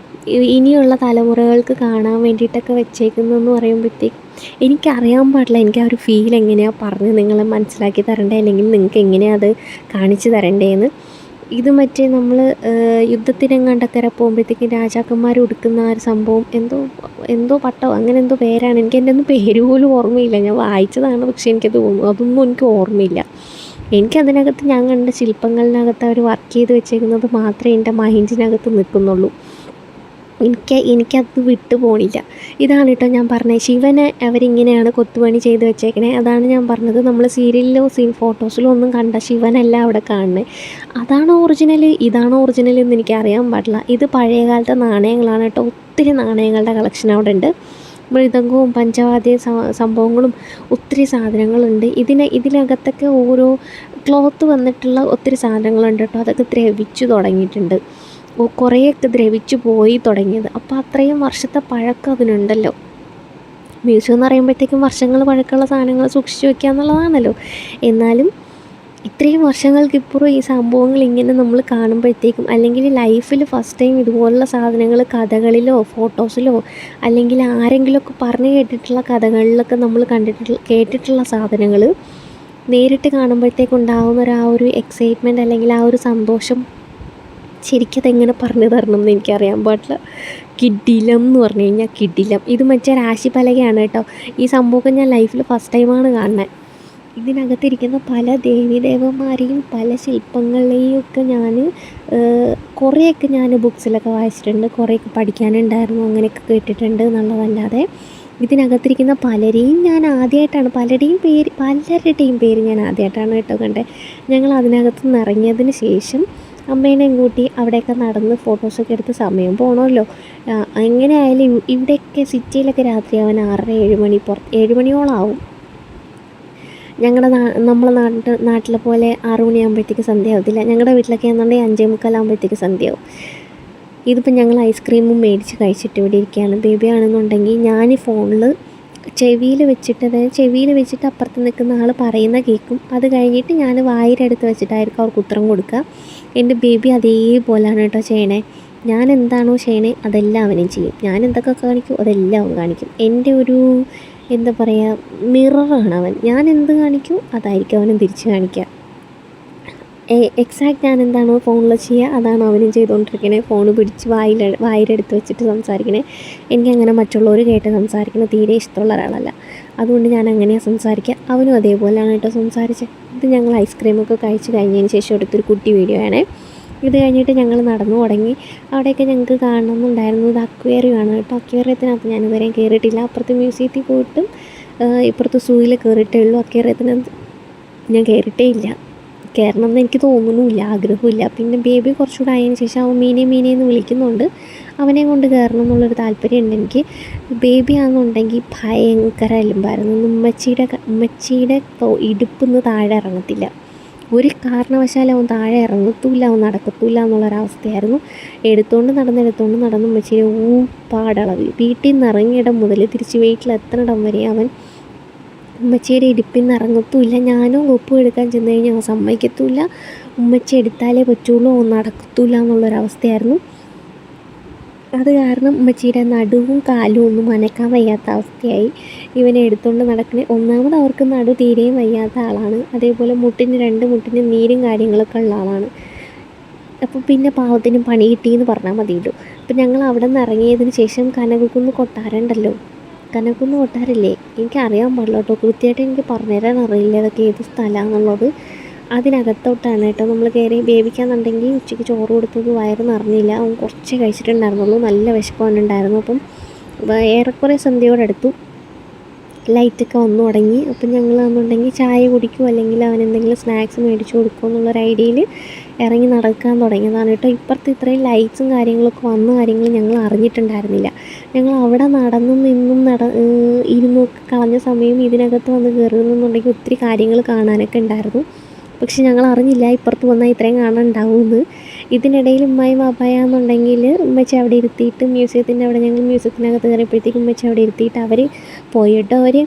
ഇനിയുള്ള തലമുറകൾക്ക് കാണാൻ വേണ്ടിയിട്ടൊക്കെ വെച്ചേക്കുന്നതെന്ന് പറയുമ്പോഴത്തേക്കും എനിക്കറിയാൻ പാടില്ല. എനിക്ക് ആ ഒരു ഫീൽ എങ്ങനെയാണ് പറഞ്ഞ് നിങ്ങളെ മനസ്സിലാക്കി തരണ്ടേ, അല്ലെങ്കിൽ നിങ്ങൾക്ക് എങ്ങനെയാണ് അത് കാണിച്ചു തരണ്ടേന്ന്. ഇത് മറ്റേ നമ്മൾ യുദ്ധത്തിനെങ്ങാണ്ടക്കരെ പോകുമ്പോഴത്തേക്കും രാജാക്കന്മാർ ഉടുക്കുന്ന ആ ഒരു സംഭവം, എന്തോ പട്ടോ അങ്ങനെ എന്തോ പേരാണ്. എനിക്ക് എൻ്റെ ഒന്നും പേര് പോലും ഓർമ്മയില്ല. ഞാൻ വായിച്ചതാണ്, പക്ഷേ അതൊന്നും എനിക്ക് ഓർമ്മയില്ല. എനിക്കതിനകത്ത് ഞാൻ കണ്ട ശില്പങ്ങളിനകത്ത് അവർ വർക്ക് ചെയ്ത് വെച്ചേക്കുന്നത് മാത്രമേ എൻ്റെ മൈൻഡിനകത്ത് നിൽക്കുന്നുള്ളൂ. എനിക്കത് വിട്ടു പോണില്ല. ഇതാണ് കേട്ടോ ഞാൻ പറഞ്ഞത്, ശിവനെ അവരിങ്ങനെയാണ് കൊത്തുപണി ചെയ്ത് വെച്ചേക്കണേ. അതാണ് ഞാൻ പറഞ്ഞത്, നമ്മൾ സീരിയലിലോ ഫോട്ടോസിലോ ഒന്നും കണ്ട ശിവനല്ല അവിടെ കാണുന്നത്. അതാണോ ഒറിജിനൽ, ഇതാണോ ഒറിജിനൽ എന്ന് എനിക്കറിയാൻ പാടില്ല. ഇത് പഴയ കാലത്തെ നാണയങ്ങളാണ് കേട്ടോ. ഒത്തിരി നാണയങ്ങളുടെ കളക്ഷൻ അവിടെ ഉണ്ട്. മൃദംഗവും പഞ്ചവാദ്യ സംഭവങ്ങളും ഒത്തിരി സാധനങ്ങളുണ്ട്. ഇതിനകത്തൊക്കെ ഓരോ ക്ലോത്ത് വന്നിട്ടുള്ള ഒത്തിരി സാധനങ്ങളുണ്ട് കേട്ടോ. അതൊക്കെ ദ്രവിച്ചു തുടങ്ങിയിട്ടുണ്ട്, കുറേയൊക്കെ ദ്രവിച്ചു പോയി തുടങ്ങിയത്. അപ്പോൾ അത്രയും വർഷത്തെ പഴക്കം അതിനുണ്ടല്ലോ. മ്യൂസിയം എന്ന് പറയുമ്പോഴത്തേക്കും വർഷങ്ങൾ പഴക്കമുള്ള സാധനങ്ങൾ സൂക്ഷിച്ച് വയ്ക്കുക എന്നുള്ളതാണല്ലോ. എന്നാലും ഇത്രയും വർഷങ്ങൾക്കിപ്പുറം ഈ സംഭവങ്ങൾ ഇങ്ങനെ നമ്മൾ കാണുമ്പോഴത്തേക്കും, അല്ലെങ്കിൽ ലൈഫിൽ ഫസ്റ്റ് ടൈം ഇതുപോലുള്ള സാധനങ്ങൾ കഥകളിലോ ഫോട്ടോസിലോ അല്ലെങ്കിൽ ആരെങ്കിലുമൊക്കെ പറഞ്ഞു കേട്ടിട്ടുള്ള കഥകളിലൊക്കെ നമ്മൾ കേട്ടിട്ടുള്ള സാധനങ്ങൾ നേരിട്ട് കാണുമ്പോഴത്തേക്കുണ്ടാകുന്ന ആ ഒരു എക്സൈറ്റ്മെൻറ്റ് അല്ലെങ്കിൽ ആ ഒരു സന്തോഷം ശരിക്കതെങ്ങനെ പറഞ്ഞു തരണം എന്ന് എനിക്കറിയാൻ പാടില്ല. കിടിലം എന്ന് പറഞ്ഞു കഴിഞ്ഞാൽ കിടിലം. ഇത് മറ്റേ രാശിപ്പലകയാണ് കേട്ടോ. ഈ സംഭവം ഞാൻ ലൈഫിൽ ഫസ്റ്റ് ടൈമാണ് കാണുന്നത്. ഇതിനകത്തിരിക്കുന്ന പല ദേവീദേവന്മാരെയും പല ശില്പങ്ങളെയും ഒക്കെ ഞാൻ കുറേയൊക്കെ ഞാൻ ബുക്സിലൊക്കെ വായിച്ചിട്ടുണ്ട്, കുറേയൊക്കെ പഠിക്കാനുണ്ടായിരുന്നു, അങ്ങനെയൊക്കെ കേട്ടിട്ടുണ്ട് എന്നുള്ളതല്ലാതെ ഇതിനകത്തിരിക്കുന്ന പലരെയും ഞാൻ ആദ്യമായിട്ടാണ്, പലരുടെയും പേര് ഞാൻ ആദ്യമായിട്ടാണ് കേട്ടോ കണ്ടത്. ഞങ്ങൾ അതിനകത്ത് നിന്ന് ഇറങ്ങിയതിന് ശേഷം അമ്മേനെയും കൂട്ടി അവിടെയൊക്കെ നടന്ന് ഫോട്ടോസൊക്കെ എടുത്ത് സമയം പോകണമല്ലോ. എങ്ങനെയായാലും ഇവിടെയൊക്കെ സിറ്റിയിലൊക്കെ രാത്രിയാവാൻ 6-7 മണിയോളാവും. ഞങ്ങളുടെ നമ്മളെ നാട്ടിലെ പോലെ 6 മണിയാകുമ്പോഴത്തേക്ക് സന്ധ്യയാവത്തില്ല. ഞങ്ങളുടെ വീട്ടിലൊക്കെ ആണെന്നുണ്ടെങ്കിൽ 5:45 സന്ധ്യയാവും. ഇതിപ്പോൾ ഞങ്ങൾ ഐസ്ക്രീമും മേടിച്ച് കഴിച്ചിട്ട് ഇവിടെ ഇരിക്കുകയാണ്. ബേബി ആണെന്നുണ്ടെങ്കിൽ ഞാൻ ഫോണിൽ ചെവിയിൽ വെച്ചിട്ട് അപ്പുറത്ത് നിൽക്കുന്ന ആൾ പറയുന്ന കേൾക്കും. അത് കഴിഞ്ഞിട്ട് ഞാൻ വായിലെടുത്ത് വെച്ചിട്ടായിരിക്കും അവർക്ക് ഉത്തരം കൊടുക്കുക. എൻ്റെ ബേബി അതേപോലെയാണ് കേട്ടോ ചെയ്യണേ. ഞാൻ എന്താണോ ചെയ്യണേ അതെല്ലാം അവനും ചെയ്യും. ഞാൻ എന്തൊക്കെ കാണിക്കും അതെല്ലാം അവൻ കാണിക്കും. എൻ്റെ ഒരു എന്താ പറയുക, മിററാണ് അവൻ. ഞാൻ എന്ത് കാണിക്കും അതായിരിക്കും അവനും തിരിച്ച് കാണിക്കുക. എക്സാക്റ്റ് ഞാൻ എന്താണോ ഫോണിൽ ചെയ്യുക അതാണ് അവനും ചെയ്തുകൊണ്ടിരിക്കണേ. ഫോൺ പിടിച്ച് വായിലെടുത്ത് വെച്ചിട്ട് സംസാരിക്കണേ. എനിക്കങ്ങനെ മറ്റുള്ളവർ കേട്ട് സംസാരിക്കണത് തീരെ ഇഷ്ടമുള്ള ഒരാളല്ല. അതുകൊണ്ട് ഞാൻ അങ്ങനെയാണ് സംസാരിക്കുക. അവനും അതേപോലെയാണ് കേട്ടോ സംസാരിച്ചത്. ഇത് ഞങ്ങൾ ഐസ്ക്രീമൊക്കെ കഴിച്ച് കഴിഞ്ഞതിന് ശേഷം എടുത്തൊരു കുട്ടി വീഡിയോ ആണേ. ഇത് കഴിഞ്ഞിട്ട് ഞങ്ങൾ നടന്നു തുടങ്ങി. അവിടെയൊക്കെ ഞങ്ങൾക്ക് കാണണമെന്നുണ്ടായിരുന്നു. ഇത് അക്വേറിയമാണ് കേട്ടോ. അക്വേറിയത്തിനകത്ത് ഞാൻ ഇതുവരെയും കയറിയിട്ടില്ല. അപ്പുറത്ത് മ്യൂസിയത്തിൽ പോയിട്ടും ഇപ്പുറത്ത് സൂയിൽ കയറിയിട്ടേ ഉള്ളൂ. അക്വേറിയത്തിനകത്ത് ഞാൻ കയറിയിട്ടേ ഇല്ല. കയറണം എന്ന് എനിക്ക് തോന്നുന്നുമില്ല, ആഗ്രഹമില്ല. പിന്നെ ബേബി കുറച്ചുകൂടെ ആയതിനു ശേഷം അവൻ മീനേന്ന് വിളിക്കുന്നുണ്ട്. അവനെ കൊണ്ട് കയറണം എന്നുള്ളൊരു താല്പര്യമുണ്ട് എനിക്ക്. ബേബി ആണെന്നുണ്ടെങ്കിൽ ഭയങ്കര എലുമ്പായിരുന്നു. ഉമ്മച്ചിയുടെ ഇടുപ്പിന്ന് താഴെ ഇറങ്ങത്തില്ല. ഒരു കാരണവശാലും അവൻ താഴെ ഇറങ്ങത്തൂല്ല, അവൻ നടക്കത്തൂല്ല എന്നുള്ളൊരവസ്ഥയായിരുന്നു. എടുത്തുകൊണ്ട് നടന്ന് ഉമ്മച്ചിയുടെ ഊപ്പാടളവ് വീട്ടിൽ നിന്ന് ഇറങ്ങിയിടം മുതൽ തിരിച്ച് വീട്ടിലെത്തണിടം വരെ അവൻ ഉമ്മച്ചിയുടെ ഇടുപ്പിൽ നിന്ന് ഇറങ്ങത്തുമില്ല. ഞാനും ഒപ്പം എടുക്കാൻ ചെന്ന് കഴിഞ്ഞാൽ അവൻ സമ്മതിക്കത്തുമില്ല. ഉമ്മച്ചി എടുത്താലേ പറ്റുള്ളൂ, അവൻ നടക്കത്തുമില്ല എന്നുള്ളൊരവസ്ഥയായിരുന്നു. അത് കാരണം ഉമ്മച്ചിയുടെ നടുവും കാലും ഒന്നും അനക്കാൻ വയ്യാത്ത അവസ്ഥയായി. ഇവനെ എടുത്തുകൊണ്ട് നടക്കണേ. ഒന്നാമത് അവർക്ക് നടു തീരെയും വയ്യാത്ത ആളാണ്. അതേപോലെ രണ്ട് മുട്ടിന് നീരും കാര്യങ്ങളൊക്കെ ഉള്ള ആളാണ്. അപ്പോൾ പിന്നെ പാവത്തിന് പണി കിട്ടിയെന്ന് പറഞ്ഞാൽ മതിയല്ലോ. അപ്പം ഞങ്ങൾ അവിടെ നിന്ന് ഇറങ്ങിയതിന് ശേഷം കനകക്കുന്ന് കൊട്ടാരമുണ്ടല്ലോ, കനകക്കുന്ന് കൊട്ടാരല്ലേ, എനിക്കറിയാൻ പാടില്ല കേട്ടോ, കൃത്യമായിട്ട് എനിക്ക് പറഞ്ഞുതരാൻ അറിയില്ല അതൊക്കെ ഏത് സ്ഥലമാണെന്നുള്ളത്. അതിനകത്തോട്ടാണ് കേട്ടോ നമ്മൾ കയറി. ബേബിക്കാന്നുണ്ടെങ്കിൽ ഉച്ചയ്ക്ക് ചോറ് കൊടുത്തത് വയറ് നിറഞ്ഞില്ല, അവൻ കുറച്ചേ കഴിച്ചിട്ടുണ്ടായിരുന്നുള്ളൂ. നല്ല വിശപ്പുണ്ടായിരുന്നു. അപ്പം ഏറെക്കുറെ സന്ധ്യയോടടുത്തു, ലൈറ്റൊക്കെ വന്നു തുടങ്ങി. അപ്പം ഞങ്ങളാണെന്നുണ്ടെങ്കിൽ ചായ കുടിക്കുമോ അല്ലെങ്കിൽ അവൻ എന്തെങ്കിലും സ്നാക്സ് മേടിച്ചു കൊടുക്കുമോ എന്നുള്ളൊരു ഐഡിയയിൽ ഇറങ്ങി നടക്കാൻ തുടങ്ങിയതാണ് കേട്ടോ. ഇപ്പുറത്ത് ഇത്രയും ലൈറ്റ്സും കാര്യങ്ങളൊക്കെ വന്ന കാര്യങ്ങൾ ഞങ്ങൾ അറിഞ്ഞിട്ടുണ്ടായിരുന്നില്ല. ഞങ്ങൾ അവിടെ നടന്നും നിന്നും ഇരുന്നൊക്കെ കളഞ്ഞ സമയം ഇതിനകത്ത് വന്ന് കയറുന്നുണ്ടെങ്കിൽ ഒത്തിരി കാര്യങ്ങൾ കാണാനൊക്കെ ഉണ്ടായിരുന്നു. പക്ഷെ ഞങ്ങൾ അറിഞ്ഞില്ല ഇപ്പുറത്ത് വന്നാൽ ഇത്രയും കാണാനുണ്ടാവുമെന്ന്. ഇതിനിടയിൽ ഉമ്മായും വാപ്പായാന്നുണ്ടെങ്കിൽ ഉമ്മച്ചി അവിടെ ഇരുത്തിയിട്ട് മ്യൂസിയത്തിൻ്റെ അവിടെ ഞങ്ങൾ മ്യൂസിയത്തിനകത്ത് കയറിയപ്പോഴത്തേക്കും ഉമ്മച്ചി അവിടെ ഇരുത്തിയിട്ട് അവർ പോയിട്ട് അവർ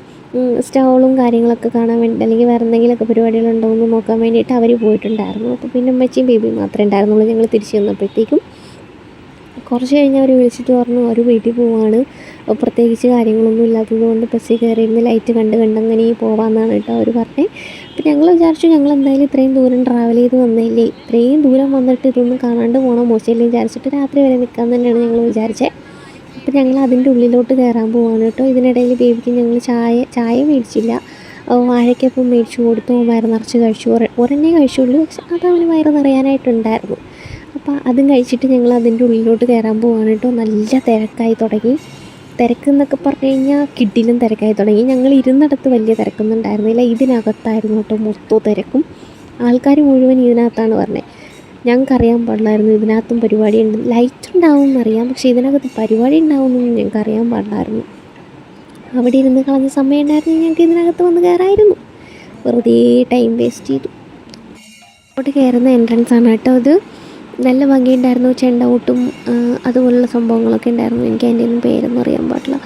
സ്റ്റോളും കാര്യങ്ങളൊക്കെ കാണാൻ വേണ്ടി അല്ലെങ്കിൽ വേറെ എന്തെങ്കിലുമൊക്കെ പരിപാടികളുണ്ടോ എന്ന് നോക്കാൻ വേണ്ടിയിട്ട് അവർ പോയിട്ടുണ്ടായിരുന്നു. അപ്പോൾ പിന്നെ ഉമ്മച്ചിയും ബേബിയും മാത്രമേ ഉണ്ടായിരുന്നുള്ളൂ. ഞങ്ങൾ തിരിച്ച് വന്നപ്പോഴത്തേക്കും കുറച്ച് കഴിഞ്ഞ് അവർ വിളിച്ചിട്ട് പറഞ്ഞു അവർ വീട്ടിൽ പോവാണ്, പ്രത്യേകിച്ച് കാര്യങ്ങളൊന്നും ഇല്ലാത്തത് കൊണ്ട് ബസ്സിൽ കയറിയിരുന്ന് ലൈറ്റ് കണ്ട് അങ്ങനെ പോവാമെന്നാണ് കേട്ടോ അവർ പറഞ്ഞത്. അപ്പോൾ ഞങ്ങൾ വിചാരിച്ചു ഞങ്ങൾ എന്തായാലും ഇത്രയും ദൂരം ട്രാവൽ ചെയ്ത് വന്നില്ലേ, ഇത്രയും ദൂരം വന്നിട്ട് ഇതൊന്നും കാണാണ്ട് പോകണം മോശമില്ലേ വിചാരിച്ചിട്ട് രാത്രി വരെ നിൽക്കാൻ തന്നെയാണ് ഞങ്ങൾ വിചാരിച്ചത്. അപ്പോൾ ഞങ്ങൾ അതിൻ്റെ ഉള്ളിലോട്ട് കയറാൻ പോവാണ് കേട്ടോ. ഇതിനിടയിൽ ബേബിക്ക് ഞങ്ങൾ ചായ മേടിച്ചില്ല, വാഴയ്ക്കപ്പം മേടിച്ചു കൊടുത്തു, വയറ് നിറച്ച് കഴിച്ചു. ഒരെണ്ണേ കഴിച്ചുള്ളൂ, പക്ഷെ അതവന് വയറ് നിറയാനായിട്ടുണ്ടായിരുന്നു. അപ്പോൾ അതും കഴിച്ചിട്ട് ഞങ്ങൾ അതിൻ്റെ ഉള്ളിലോട്ട് കയറാൻ പോവാണ് കേട്ടോ. നല്ല തിരക്കായി തുടങ്ങി. തിരക്കെന്നൊക്കെ പറഞ്ഞു കഴിഞ്ഞാൽ കിഡിലും തിരക്കായി തുടങ്ങി. ഞങ്ങൾ ഇരുന്നിടത്ത് വലിയ തിരക്കൊന്നും ഉണ്ടായിരുന്നില്ല, ഇതിനകത്തായിരുന്നു കേട്ടോ മൊത്തം തിരക്കും. ആൾക്കാർ മുഴുവൻ ഇതിനകത്താണ് പറഞ്ഞത്. ഞങ്ങൾക്കറിയാൻ പാടില്ലായിരുന്നു ഇതിനകത്തും പരിപാടി ഉണ്ട്. ലൈറ്റ് ഉണ്ടാവും എന്നറിയാം, പക്ഷേ ഇതിനകത്ത് പരിപാടി ഉണ്ടാവുമെന്നൊന്നും ഞങ്ങൾക്ക് അറിയാൻ പാടില്ലായിരുന്നു. അവിടെ ഇരുന്ന് കളഞ്ഞ സമയം ഉണ്ടായിരുന്നു ഞങ്ങൾക്ക് ഇതിനകത്ത് വന്ന് കയറായിരുന്നു. വെറുതെ ടൈം വേസ്റ്റ് ചെയ്തു. അങ്ങോട്ട് കയറുന്ന എൻട്രൻസ് ആണ് കേട്ടോ ഇത്. നല്ല ഭംഗിയുണ്ടായിരുന്നു. ചെണ്ടകൂട്ടും അതുപോലുള്ള സംഭവങ്ങളൊക്കെ ഉണ്ടായിരുന്നു. എനിക്ക് അതിൻ്റെ ഒന്നും പേരൊന്നും അറിയാൻ പാടില്ല.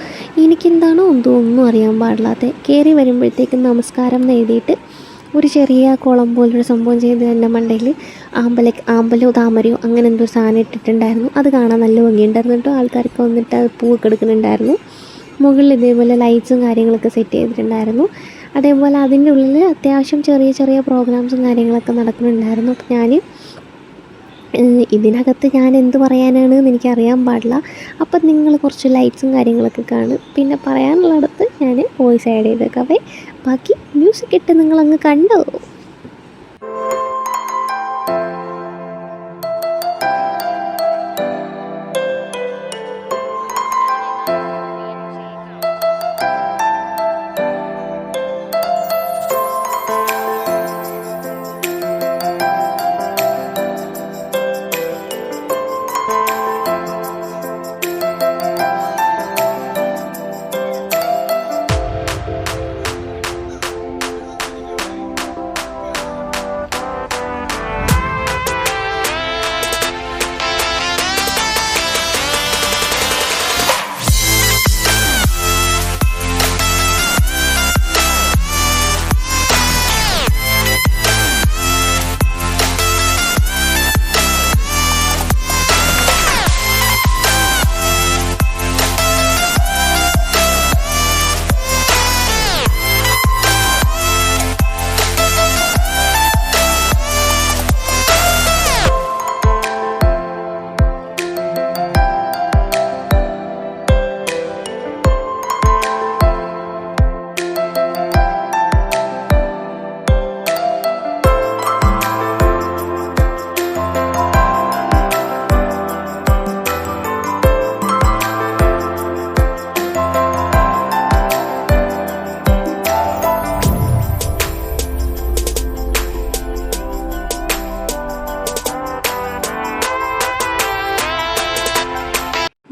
എനിക്കെന്താണോ ഒന്നും അറിയാൻ പാടില്ലാതെ കയറി വരുമ്പോഴത്തേക്കും നമസ്കാരം എന്ന് എഴുതിയിട്ട് ഒരു ചെറിയ കുളം പോലൊരു സംഭവം ചെയ്ത് എൻ്റെ മണ്ടയിൽ ആമ്പലോ താമരയോ അങ്ങനെ എന്തോ സാധനം ഇട്ടിട്ടുണ്ടായിരുന്നു. അത് കാണാൻ നല്ല ഭംഗിയുണ്ടായിരുന്നു കേട്ടോ. ആൾക്കാർക്ക് വന്നിട്ട് അത് പൂവൊക്കെ എടുക്കുന്നുണ്ടായിരുന്നു. മുകളിൽ ഇതേപോലെ ലൈറ്റ്സും കാര്യങ്ങളൊക്കെ സെറ്റ് ചെയ്തിട്ടുണ്ടായിരുന്നു. അതേപോലെ അതിൻ്റെ ഉള്ളിൽ അത്യാവശ്യം ചെറിയ പ്രോഗ്രാംസും കാര്യങ്ങളൊക്കെ നടക്കുന്നുണ്ടായിരുന്നു. അപ്പോൾ ഞാൻ ഇതിനകത്ത് ഞാൻ എന്ത് പറയാനാണ് എന്ന് എനിക്കറിയാൻ പാടില്ല. അപ്പം നിങ്ങൾ കുറച്ച് ലൈറ്റ്സും കാര്യങ്ങളൊക്കെ കാണും. പിന്നെ പറയാനുള്ളിടത്ത് ഞാൻ വോയിസ് ആഡ് ചെയ്തേക്കാവേ. ബാക്കി മ്യൂസിക് ഇട്ട് നിങ്ങളങ്ങ് കണ്ടോ.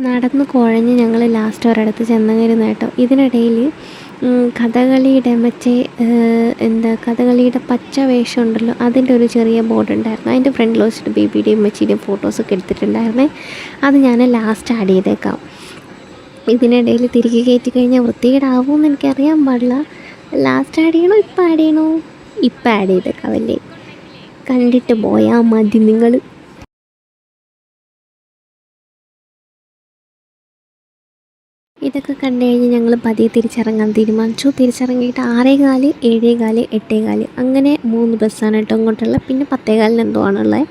നടന്ന് കുഴഞ്ഞ് ഞങ്ങൾ ലാസ്റ്റ് ഒരിടത്ത് ചെന്നകരുന്ന കേട്ടോ. ഇതിനിടയിൽ കഥകളിയുടെ കഥകളിയുടെ പച്ച വേഷം ഉണ്ടല്ലോ, അതിൻ്റെ ഒരു ചെറിയ ബോർഡ് ഉണ്ടായിരുന്നു. അതിൻ്റെ ഫ്രണ്ടിൽ വെച്ചിട്ട് ബേബിയുടെയും അമ്മച്ചിയുടെയും ഫോട്ടോസൊക്കെ എടുത്തിട്ടുണ്ടായിരുന്നേ. അത് ഞാൻ ലാസ്റ്റ് ആഡ് ചെയ്തേക്കാം. ഇതിനിടയിൽ തിരികെ കയറ്റി കഴിഞ്ഞാൽ വൃത്തികേടാവുമെന്ന് എനിക്കറിയാൻ പാടില്ല. ലാസ്റ്റ് ആഡ് ചെയ്യണോ ഇപ്പം ആഡ് ചെയ്യണോ? ഇപ്പം ആഡ് ചെയ്തേക്കാവല്ലേ. കണ്ടിട്ട് പോയാൽ മതി നിങ്ങൾ. ഇതൊക്കെ കണ്ടു കഴിഞ്ഞ് ഞങ്ങൾ പതിയെ തിരിച്ചിറങ്ങാൻ തീരുമാനിച്ചു. തിരിച്ചിറങ്ങിയിട്ട് 6:15, 7:15, 8:15 അങ്ങനെ 3 ബസ്സാണ് കേട്ടോ ഇങ്ങോട്ടുള്ളത്. പിന്നെ 10:15 എന്തോ ആണുള്ളത്.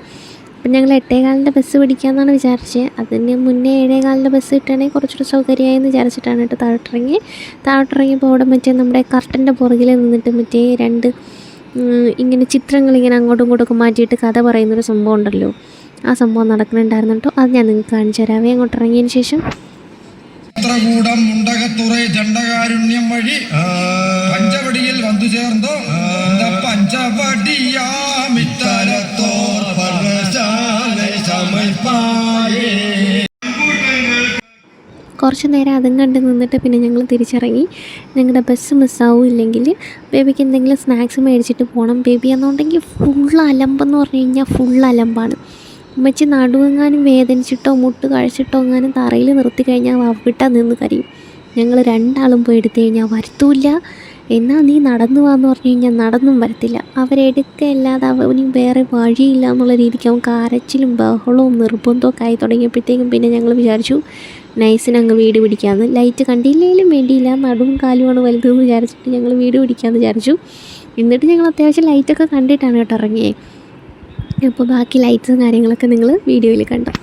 അപ്പം ഞങ്ങൾ 8:15 ബസ് പിടിക്കാമെന്നാണ് വിചാരിച്ചത്. അതിന് മുന്നേ 7:15 ബസ് കിട്ടുകയാണെങ്കിൽ കുറച്ചൊരു സൗകര്യമായെന്ന് വിചാരിച്ചിട്ടാണ് കേട്ടോ താഴോട്ടിറങ്ങിയപ്പോൾ അവിടെ നമ്മുടെ കർട്ടൻ്റെ പുറകിൽ നിന്നിട്ട് 2 ഇങ്ങനെ ചിത്രങ്ങളിങ്ങനെ അങ്ങോട്ടും ഇങ്ങോട്ടൊക്കെ മാറ്റിയിട്ട് കഥ പറയുന്നൊരു സംഭവം ഉണ്ടല്ലോ, ആ സംഭവം നടക്കുന്നുണ്ടായിരുന്നു കേട്ടോ. അത് ഞാൻ നിങ്ങൾക്ക് കാണിച്ചു തരാവേ അങ്ങോട്ട് ഇറങ്ങിയതിന് ശേഷം. ചിത്രകൂടം മുണ്ടകത്തുറൈ ദണ്ഡകാരുണ്യം വഴി പഞ്ചവടിയിൽ വന്നു ചേർന്നോ കുറച്ച് നേരം അതും കണ്ട് നിന്നിട്ട് പിന്നെ ഞങ്ങൾ തിരിച്ചിറങ്ങി. ഞങ്ങളുടെ ബസ് മിസ്സാവില്ലെങ്കിൽ ബേബിക്ക് എന്തെങ്കിലും സ്നാക്സ് മേടിച്ചിട്ട് പോകണം. ബേബി എന്നുണ്ടെങ്കിൽ ഫുൾ അലമ്പെന്ന് പറഞ്ഞു കഴിഞ്ഞാൽ ഫുൾ അലമ്പാണ്. ഉമ്മച്ചി നടുവെങ്ങാനും വേദനിച്ചിട്ടോ മുട്ട് കഴിച്ചിട്ടോ എങ്ങാനും തറയിൽ നിർത്തി കഴിഞ്ഞാൽ വവിട്ടാ നിന്ന് കരയും. ഞങ്ങൾ രണ്ടാളും പോയി എടുത്തു കഴിഞ്ഞാൽ വരുത്തൂല്ല. എന്നാൽ നീ നടന്നു പോകാമെന്ന് പറഞ്ഞു കഴിഞ്ഞാൽ നടന്നും വരത്തില്ല. അവരെടുക്കല്ലാതെ അവന് വേറെ വഴിയില്ല എന്നുള്ള രീതിക്ക് അവൻ കരച്ചിലും ബഹളവും നിർബന്ധമൊക്കെ ആയി തുടങ്ങിയപ്പോഴത്തേക്കും പിന്നെ ഞങ്ങൾ വിചാരിച്ചു നൈസിനങ്ങ് വീട് പിടിക്കാമെന്ന്. ലൈറ്റ് കണ്ടില്ലെങ്കിലും വേണ്ടിയില്ല, നടുവും കാലുമാണ് വലുതെന്ന് വിചാരിച്ചിട്ട് ഞങ്ങൾ വീട് പിടിക്കാമെന്ന് വിചാരിച്ചു. എന്നിട്ട് ഞങ്ങൾ അത്യാവശ്യം ലൈറ്റൊക്കെ കണ്ടിട്ടാണ് കേട്ടോ ഇറങ്ങിയത്. അപ്പോൾ ബാക്കി ലൈറ്റ്സും കാര്യങ്ങളൊക്കെ നിങ്ങൾ വീഡിയോയിൽ കണ്ടോ.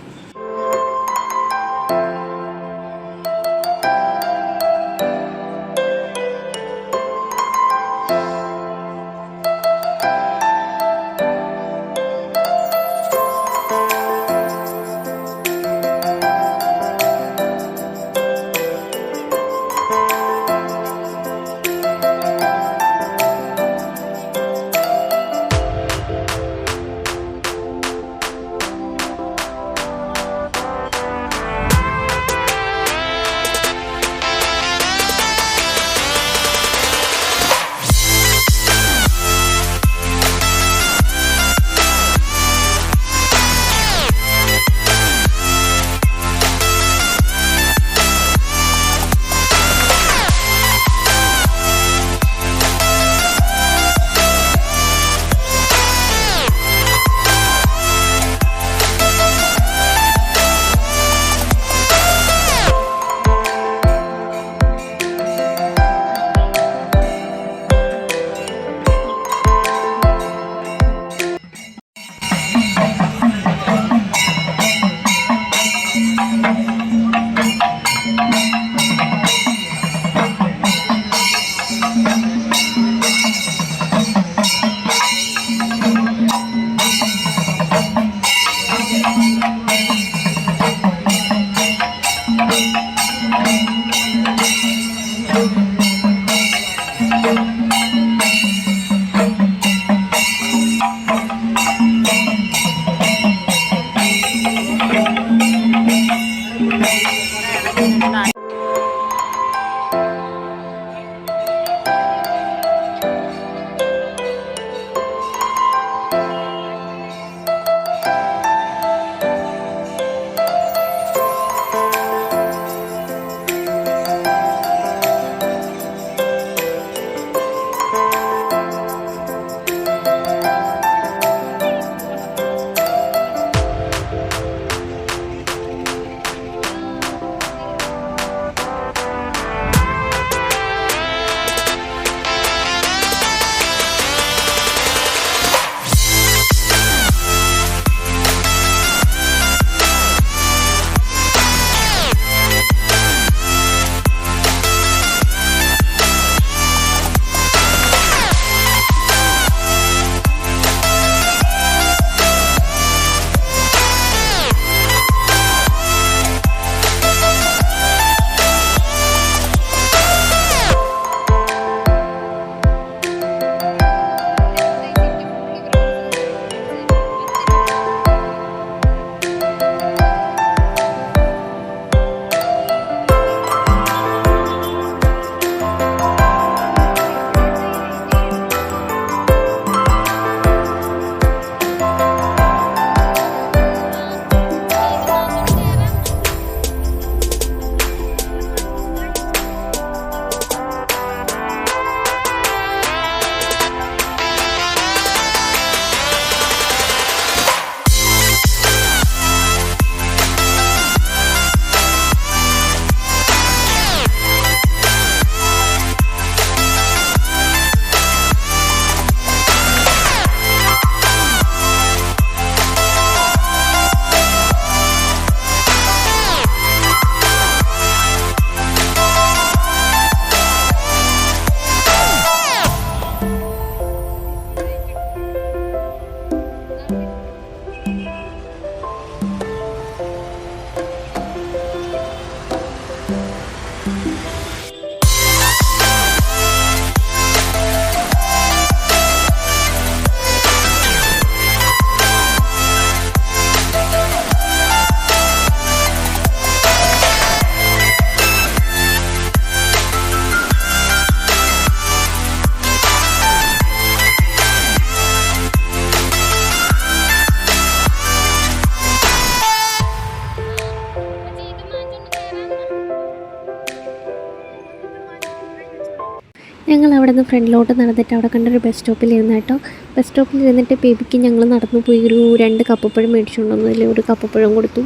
ഞങ്ങൾ അവിടെ നിന്ന് ഫ്രണ്ടിലോട്ട് നടന്നിട്ട് അവിടെ കണ്ടൊരു ബസ് സ്റ്റോപ്പിൽ ഇരുന്ന് കേട്ടോ. ബസ് സ്റ്റോപ്പിൽ ഇരുന്നിട്ട് ബേബിക്ക് ഞങ്ങൾ നടന്നു പോയി ഒരു 2 കപ്പപ്പഴം മേടിച്ചുകൊണ്ടുവന്നതിൽ ഒരു കപ്പപ്പഴം കൊടുത്തു.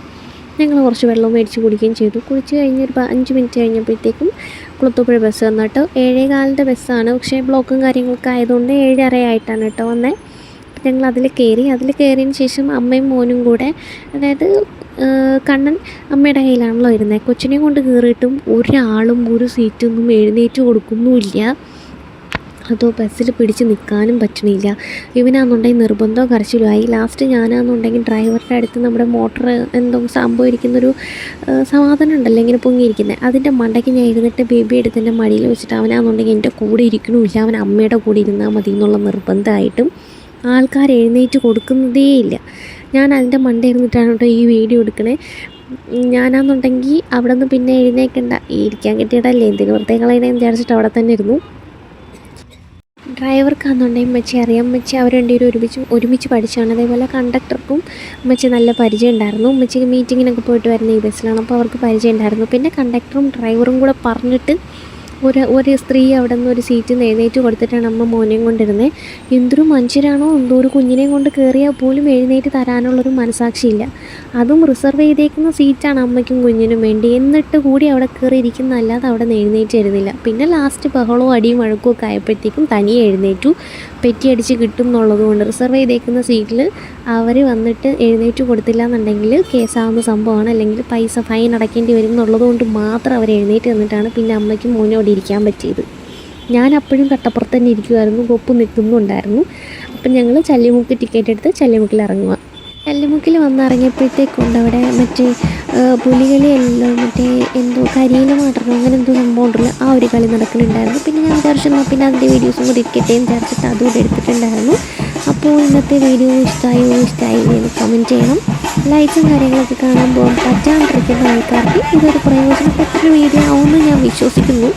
ഞങ്ങൾ കുറച്ച് വെള്ളം മേടിച്ച് കുടിക്കുകയും ചെയ്തു. കുടിച്ച് കഴിഞ്ഞ് ഒരു 5 മിനിറ്റ് കഴിഞ്ഞപ്പോഴത്തേക്കും കുളത്തൂപ്പുഴ ബസ് വന്നു കേട്ടോ. 7:15 ബസ്സാണ്, പക്ഷേ ബ്ലോക്കും കാര്യങ്ങളൊക്കെ ആയതുകൊണ്ട് 7:30 ആയിട്ടാണ് കേട്ടോ വന്നത്. ഞങ്ങൾ അതിൽ കയറിയതിന് ശേഷം അമ്മയും മോനും കൂടെ, അതായത് കണ്ണൻ അമ്മയുടെ കയ്യിലാണല്ലോ ഇരുന്നത്. കൊച്ചിനെ കൊണ്ട് കയറിയിട്ടും ഒരാളും ഒരു സീറ്റൊന്നും എഴുന്നേറ്റ് കൊടുക്കുന്നുമില്ല. അതോ ബസ്സിൽ പിടിച്ച് നിൽക്കാനും പറ്റണില്ല. ഇവനാണെന്നുണ്ടെങ്കിൽ നിർബന്ധവും കരച്ചിലുമായി. ലാസ്റ്റ് ഞാനാണെന്നുണ്ടെങ്കിൽ ഡ്രൈവറുടെ അടുത്ത് നമ്മുടെ മോട്ടർ എന്തോ സംഭവം ഇരിക്കുന്നൊരു സമാധാനം ഉണ്ടല്ലോ ഇങ്ങനെ പൊങ്ങിയിരിക്കുന്നത്, അതിൻ്റെ മണ്ടയ്ക്ക് ഞാൻ ഇരുന്നിട്ട് ബേബി എടുത്ത് എൻ്റെ മടിയിൽ വെച്ചിട്ട് അവനാണെന്നുണ്ടെങ്കിൽ എൻ്റെ കൂടെ ഇരിക്കണമില്ല, അവൻ അമ്മയുടെ കൂടെ ഇരുന്നാൽ മതി എന്നുള്ള നിർബന്ധമായിട്ടും ആൾക്കാർ എഴുന്നേറ്റ് കൊടുക്കുന്നതേയില്ല. ഞാൻ അതിൻ്റെ മണ്ട ഇരുന്നിട്ടാണ് കേട്ടോ ഈ വീഡിയോ എടുക്കണേ. ഞാനാണെന്നുണ്ടെങ്കിൽ അവിടെ നിന്ന് പിന്നെ എഴുന്നേൽക്കണ്ട, ഇരിക്കാൻ കിട്ടിയിട്ടല്ലേ എന്തിന് വെറുതെ കളയണേന്ന് വിചാരിച്ചിട്ട് അവിടെ തന്നെ ഇരുന്നു. ഡ്രൈവർക്കാണെന്നുണ്ടെങ്കിൽ ഉമ്മച്ചി അറിയാം, ഉമ്മച്ചി അവർ രണ്ടുപേരും ഒരുമിച്ച് പഠിച്ചാണ്. അതേപോലെ കണ്ടക്ടർക്കും ഉമ്മച്ചി നല്ല പരിചയം ഉണ്ടായിരുന്നു. ഉമ്മച്ചിക്ക് മീറ്റിങ്ങിനൊക്കെ പോയിട്ട് വരുന്ന ഈ ബസ്സിലാണ്, അപ്പോൾ അവർക്ക് പരിചയം ഉണ്ടായിരുന്നു. പിന്നെ കണ്ടക്ടറും ഡ്രൈവറും കൂടെ പറഞ്ഞിട്ട് ഒരു സ്ത്രീ അവിടെ നിന്ന് ഒരു സീറ്റിൽ നിന്ന് എഴുന്നേറ്റ് കൊടുത്തിട്ടാണ് അമ്മ മോനെയും കൊണ്ടിരുന്നത്. എന്തൊരു മനുഷ്യരാണോ എന്തോ, ഒരു കുഞ്ഞിനെയും കൊണ്ട് കയറിയാൽ പോലും എഴുന്നേറ്റ് തരാനുള്ളൊരു മനസാക്ഷിയില്ല. അതും റിസർവ് ചെയ്തേക്കുന്ന സീറ്റാണ് അമ്മയ്ക്കും കുഞ്ഞിനും വേണ്ടി, എന്നിട്ട് കൂടി അവിടെ കയറി ഇരിക്കുന്നതല്ലാതെ അവിടെ നിന്ന് എഴുന്നേറ്റ് തരുന്നില്ല. പിന്നെ ലാസ്റ്റ് ബഹളവും അടിയും വഴക്കും ഒക്കെ ആയപ്പോഴത്തേക്കും തനിയെ എഴുന്നേറ്റു. പെറ്റിയടിച്ച് കിട്ടും എന്നുള്ളത് കൊണ്ട് റിസർവ് ചെയ്തേക്കുന്ന സീറ്റിൽ അവർ വന്നിട്ട് എഴുന്നേറ്റ് കൊടുത്തില്ല എന്നുണ്ടെങ്കിൽ കേസാവുന്ന സംഭവമാണ്, അല്ലെങ്കിൽ പൈസ ഫൈൻ അടയ്ക്കേണ്ടി വരും എന്നുള്ളത് കൊണ്ട് മാത്രം അവർ എഴുന്നേറ്റ് തന്നിട്ടാണ് പിന്നെ അമ്മയ്ക്കും മോനും അവിടെ ഇരിക്കാൻ പറ്റിയത്. ഞാൻ അപ്പോഴും കട്ടപ്പുറത്ത് തന്നെ ഇരിക്കുമായിരുന്നു, കൊപ്പ് നിൽക്കുന്നുണ്ടായിരുന്നു. അപ്പം ഞങ്ങൾ ചല്ലിമുക്ക് ടിക്കറ്റ് എടുത്ത് ചല്ലിമുക്കിൽ ഇറങ്ങുക. കല്ലുമുക്കിൽ വന്നിറങ്ങിയപ്പോഴത്തേക്കുണ്ട് അവിടെ മറ്റേ പുലികളിയെല്ലാം മറ്റേ എന്തോ കരിയില മാറ്റണോ അങ്ങനെ എന്തോ സംഭവം ഉണ്ടല്ലോ, ആ ഒരു കളി നടക്കുന്നുണ്ടായിരുന്നു. പിന്നെ ഞാൻ വിചാരിച്ചെന്നാൽ പിന്നെ അതിൻ്റെ വീഡിയോസും കൂടി ഇരിക്കട്ടെ എന്ന് വിചാരിച്ചിട്ട് അതുകൂടെ എടുത്തിട്ടുണ്ടായിരുന്നു. അപ്പോൾ ഇന്നത്തെ വീഡിയോ ഇഷ്ടമായില്ലേ എന്ന് കമൻറ്റ് ചെയ്യണം. ലൈക്സും കാര്യങ്ങളൊക്കെ കാണാൻ പറ്റാണ്ടിരിക്കുന്ന ആൾക്കാർക്ക് ഇതൊരു പ്രയോജനപ്പെട്ടൊരു വീഡിയോ ആവുമെന്ന് ഞാൻ വിശ്വസിക്കുന്നു.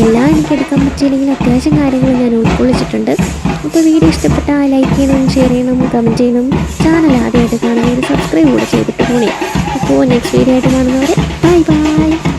എല്ലാം എനിക്ക് എടുക്കാൻ പറ്റിയില്ലെങ്കിൽ അത്യാവശ്യം കാര്യങ്ങൾ ഞാൻ ഉൾക്കൊള്ളിച്ചിട്ടുണ്ട്. അപ്പോൾ വീഡിയോ ഇഷ്ടപ്പെട്ടാൽ ലൈക്ക് ചെയ്യണം, ഷെയർ ചെയ്യണം, കമൻറ്റ് ചെയ്യണം. ചാനൽ ആദ്യമായിട്ട് കാണുന്നവർ സബ്സ്ക്രൈബ് കൂടെ ചെയ്തിട്ട് പോണേ. അപ്പോൾ നെക്സ്റ്റ് വീഡിയോ ആയിട്ട് കാണുന്നവരെ ബൈ.